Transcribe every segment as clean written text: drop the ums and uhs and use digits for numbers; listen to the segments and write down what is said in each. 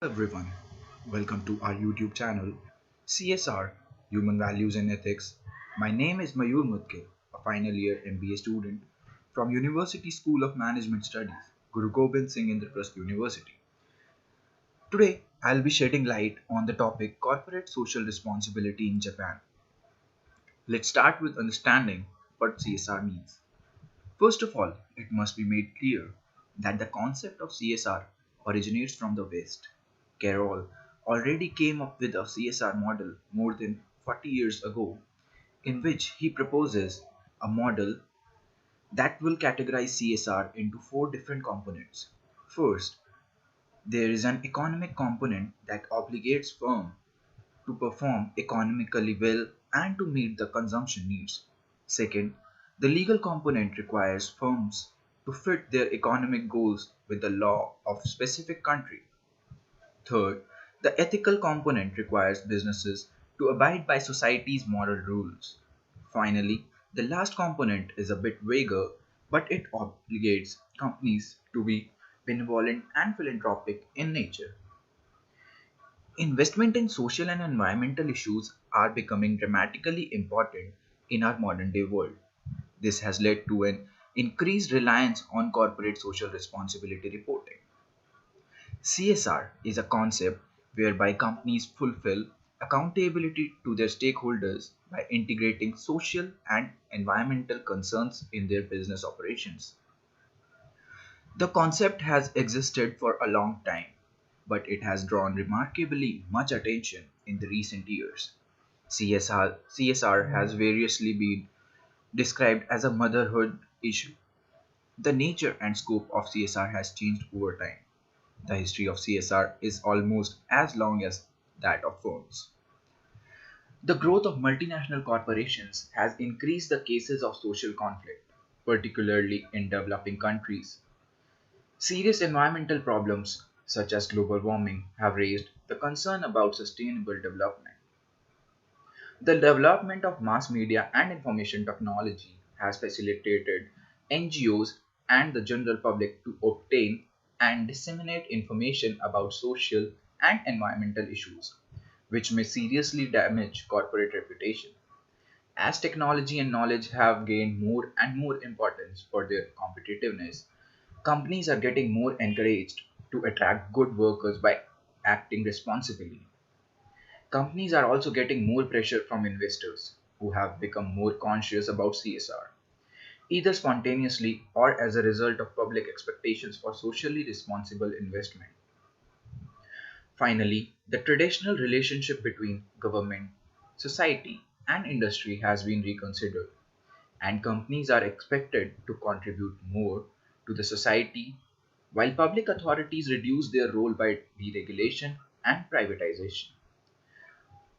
Everyone, welcome to our YouTube channel CSR Human Values and Ethics. My name is Mayur, a final year MBA student from University School of Management Studies, Guru Gobind Singh Indraprasth University. Today, I'll be shedding light on the topic corporate social responsibility in Japan. Let's start with understanding what CSR means. First of all, it must be made clear that the concept of CSR originates from the West. Carroll already came up with a CSR model more than 40 years ago, in which he proposes a model that will categorize CSR into four different components. First, there is an economic component that obligates firms to perform economically well and to meet the consumption needs. Second, the legal component requires firms to fit their economic goals with the law of specific country. Third, the ethical component requires businesses to abide by society's moral rules. Finally, the last component is a bit vaguer, but it obligates companies to be benevolent and philanthropic in nature. Investment in social and environmental issues are becoming dramatically important in our modern day world. This has led to an increased reliance on corporate social responsibility reporting. CSR is a concept whereby companies fulfill accountability to their stakeholders by integrating social and environmental concerns in their business operations. The concept has existed for a long time, but it has drawn remarkably much attention in the recent years. CSR has variously been described as a motherhood issue. The nature and scope of CSR has changed over time. The history of CSR is almost as long as that of firms. The growth of multinational corporations has increased the cases of social conflict, particularly in developing countries. Serious environmental problems, such as global warming, have raised the concern about sustainable development. The development of mass media and information technology has facilitated NGOs and the general public to obtain and disseminate information about social and environmental issues, which may seriously damage corporate reputation. As technology and knowledge have gained more and more importance for their competitiveness, companies are getting more encouraged to attract good workers by acting responsibly. Companies are also getting more pressure from investors who have become more conscious about CSR, either spontaneously or as a result of public expectations for socially responsible investment. Finally, the traditional relationship between government, society, and industry has been reconsidered, and companies are expected to contribute more to the society while public authorities reduce their role by deregulation and privatization.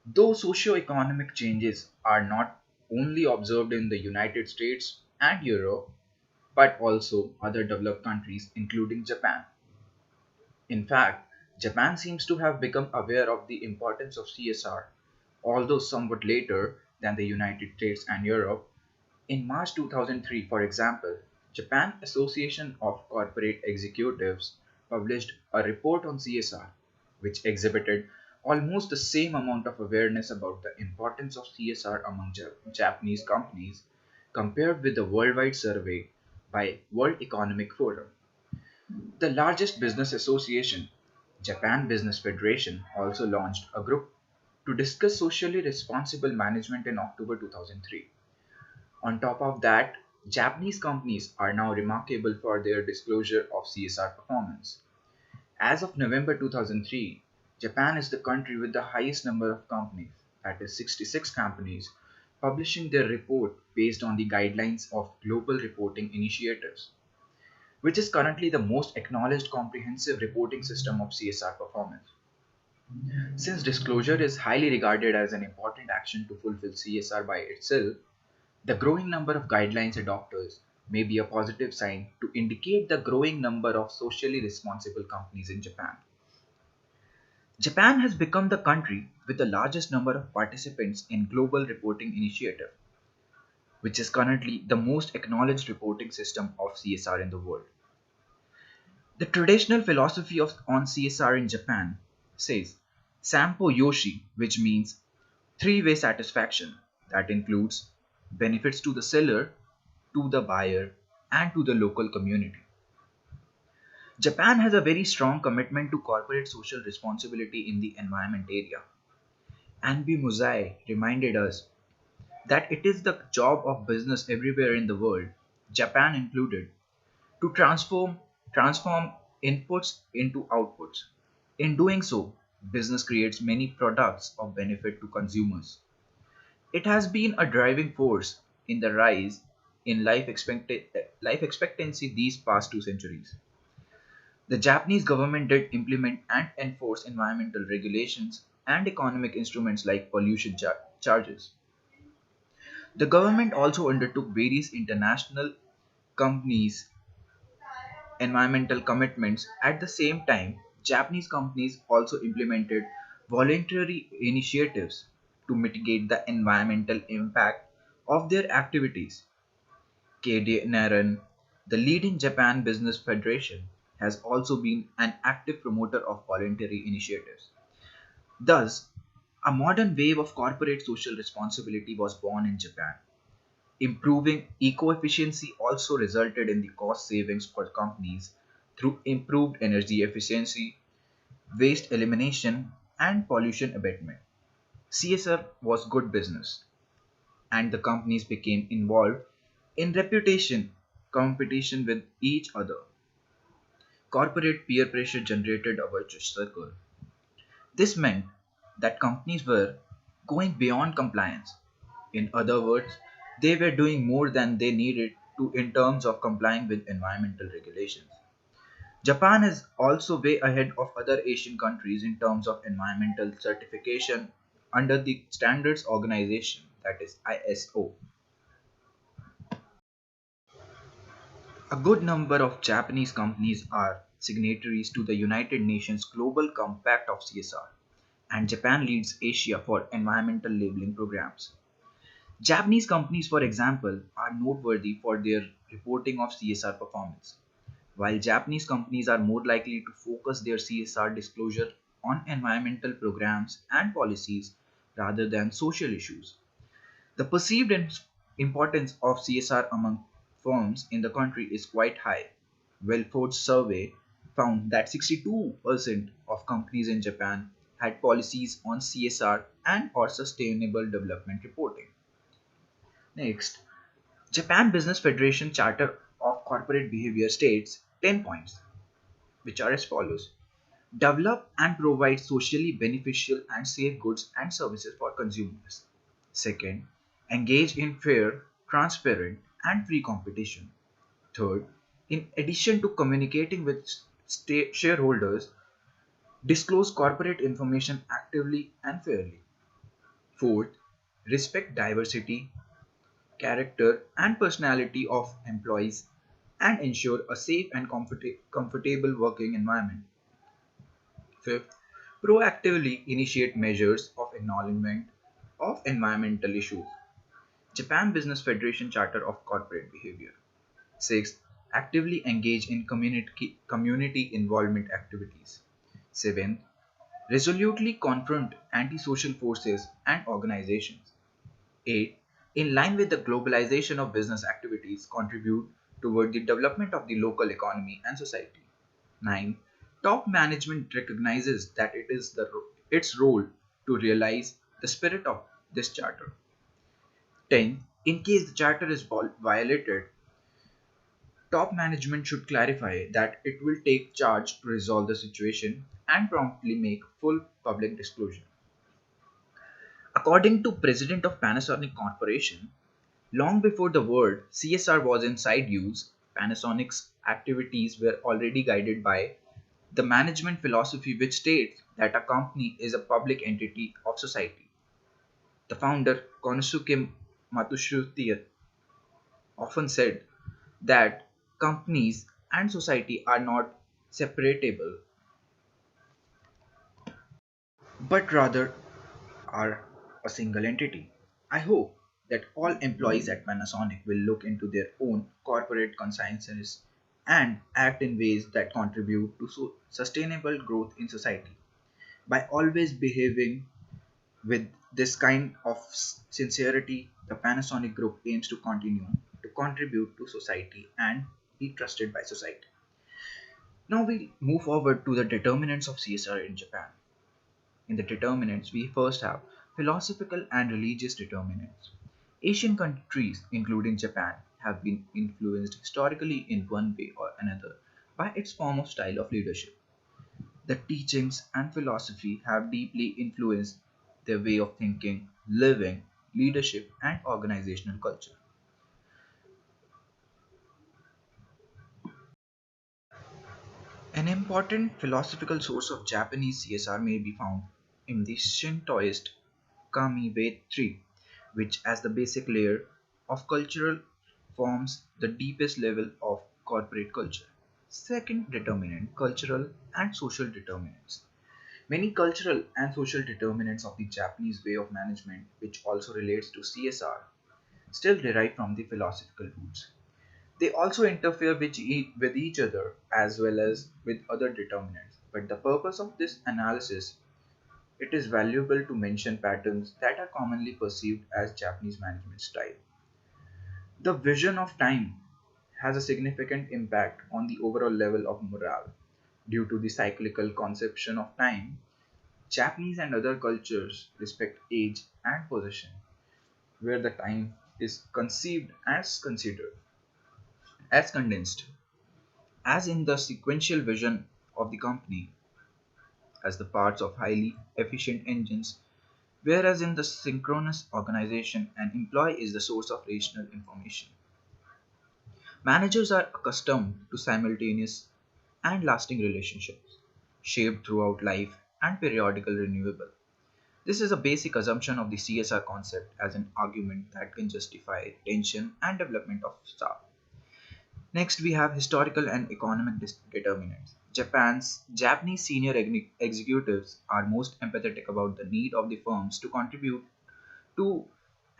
Though socio-economic changes are not only observed in the United States and Europe, but also other developed countries, including Japan. In fact, Japan seems to have become aware of the importance of CSR, although somewhat later than the United States and Europe. In March 2003, for example, Japan Association of Corporate Executives published a report on CSR, which exhibited almost the same amount of awareness about the importance of CSR among Japanese companies compared with the worldwide survey by World Economic Forum. The largest business association, Japan Business Federation, also launched a group to discuss socially responsible management in October 2003. On top of that, Japanese companies are now remarkable for their disclosure of CSR performance. As of November 2003, Japan is the country with the highest number of companies, that is 66 companies, publishing their report based on the guidelines of Global Reporting Initiatives, which is currently the most acknowledged comprehensive reporting system of CSR performance. Since disclosure is highly regarded as an important action to fulfill CSR by itself, the growing number of guidelines adopters may be a positive sign to indicate the growing number of socially responsible companies in Japan. Japan has become the country with the largest number of participants in Global Reporting Initiative, which is currently the most acknowledged reporting system of CSR in the world. The traditional philosophy on CSR in Japan says Sampo Yoshi, which means three-way satisfaction that includes benefits to the seller, to the buyer, and to the local community. Japan has a very strong commitment to corporate social responsibility in the environment area. Anbi Muzai reminded us that it is the job of business everywhere in the world, Japan included, to transform inputs into outputs. In doing so, business creates many products of benefit to consumers. It has been a driving force in the rise in life expectancy these past 2 centuries. The Japanese government did implement and enforce environmental regulations and economic instruments like pollution charges. The government also undertook various international companies' environmental commitments. At the same time, Japanese companies also implemented voluntary initiatives to mitigate the environmental impact of their activities. KD Naran, the leading Japan Business Federation, has also been an active promoter of voluntary initiatives. Thus, a modern wave of corporate social responsibility was born in Japan. Improving eco-efficiency also resulted in the cost savings for companies through improved energy efficiency, waste elimination, and pollution abatement. CSR was good business, and the companies became involved in reputation competition with each other. Corporate peer pressure generated a virtuous circle. This meant that companies were going beyond compliance. In other words, they were doing more than they needed to in terms of complying with environmental regulations. Japan is also way ahead of other Asian countries in terms of environmental certification under the Standards Organization, that is ISO. A good number of Japanese companies are signatories to the United Nations Global Compact of CSR, and Japan leads Asia for environmental labeling programs. Japanese companies, for example, are noteworthy for their reporting of CSR performance. While Japanese companies are more likely to focus their CSR disclosure on environmental programs and policies rather than social issues. The perceived importance of CSR among firms in the country is quite high. Wellford's survey found that 62% of companies in Japan had policies on CSR and or sustainable development reporting. Next, Japan Business Federation Charter of Corporate Behavior states 10 points, which are as follows. Develop and provide socially beneficial and safe goods and services for consumers. Second, engage in fair, transparent, and free competition. Third, in addition to communicating with shareholders, disclose corporate information actively and fairly. Fourth, respect diversity, character, and personality of employees and ensure a safe and comfortable working environment. Fifth, proactively initiate measures of acknowledgement of environmental issues. Japan Business Federation Charter of Corporate Behavior. Sixth, actively engage in community involvement activities. Seventh, resolutely confront antisocial forces and organizations. 8. In line with the globalization of business activities, contribute toward the development of the local economy and society. 9. Top management recognizes that it is its role to realize the spirit of this charter. 10. In case the charter is violated, top management should clarify that it will take charge to resolve the situation and promptly make full public disclosure. According to President of Panasonic Corporation, long before the word CSR was in side use, Panasonic's activities were already guided by the management philosophy which states that a company is a public entity of society. The founder, Konosuke Matsushita, often said that companies and society are not separable, but rather are a single entity. I hope that all employees at Panasonic will look into their own corporate consciences and act in ways that contribute to sustainable growth in society. By always behaving with this kind of sincerity, the Panasonic Group aims to continue to contribute to society and be trusted by society. Now we move forward to the determinants of CSR in Japan. In the determinants, we first have philosophical and religious determinants. Asian countries, including Japan, have been influenced historically in one way or another by its form of style of leadership. The teachings and philosophy have deeply influenced their way of thinking, living, leadership, and organizational culture. An important philosophical source of Japanese CSR may be found in the Shintoist Kami Way tree, which, as the basic layer of cultural, forms the deepest level of corporate culture. Second determinant, cultural and social determinants. Many cultural and social determinants of the Japanese way of management, which also relates to CSR, still derive from the philosophical roots. They also interfere with each other as well as with other determinants. But the purpose of this analysis, it is valuable to mention patterns that are commonly perceived as Japanese management style. The vision of time has a significant impact on the overall level of morale. Due to the cyclical conception of time, Japanese and other cultures respect age and position, where the time is conceived as considered as condensed, as in the sequential vision of the company as the parts of highly efficient engines, whereas in the synchronous organization, an employee is the source of rational information. Managers are accustomed to simultaneous and lasting relationships, shaped throughout life and periodical renewable. This is a basic assumption of the CSR concept as an argument that can justify retention and development of staff. Next, we have historical and economic determinants. Japanese senior executives are most empathetic about the need of the firms to contribute to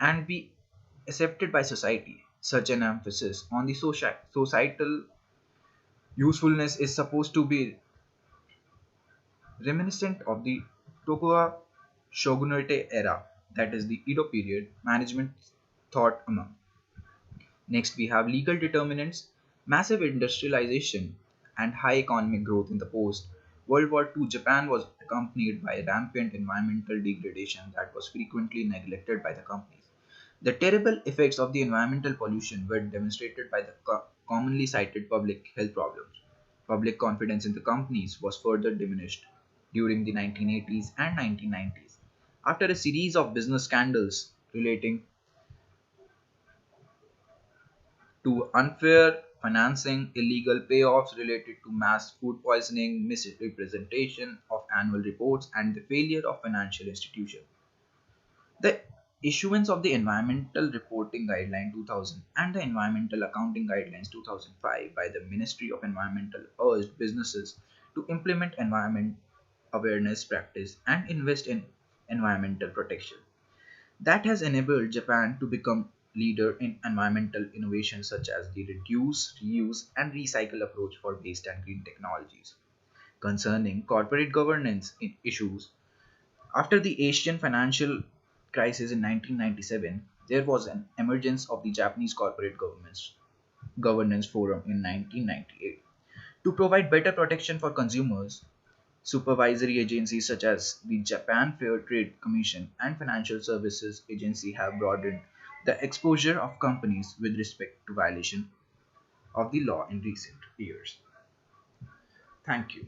and be accepted by society. Such an emphasis on the societal usefulness is supposed to be reminiscent of the Tokugawa shogunate era, that is the Edo period, management thought among. Next, we have legal determinants, massive industrialization, and high economic growth in the post World War II Japan was accompanied by rampant environmental degradation that was frequently neglected by the companies. The terrible effects of the environmental pollution were demonstrated by the commonly cited public health problems. Public confidence in the companies was further diminished during the 1980s and 1990s. After a series of business scandals relating to unfair financing, illegal payoffs related to mass food poisoning, misrepresentation of annual reports, and the failure of financial institutions. The issuance of the Environmental Reporting Guideline 2000 and the Environmental Accounting Guidelines 2005 by the Ministry of Environmental urged businesses to implement environment awareness practice and invest in environmental protection. That has enabled Japan to become leader in environmental innovations such as the reduce, reuse, and recycle approach for waste and green technologies. Concerning corporate governance issues, after the Asian financial crisis in 1997, there was an emergence of the Japanese Corporate Governance Forum in 1998. To provide better protection for consumers, supervisory agencies such as the Japan Fair Trade Commission and Financial Services Agency have broadened the exposure of companies with respect to violation of the law in recent years. Thank you.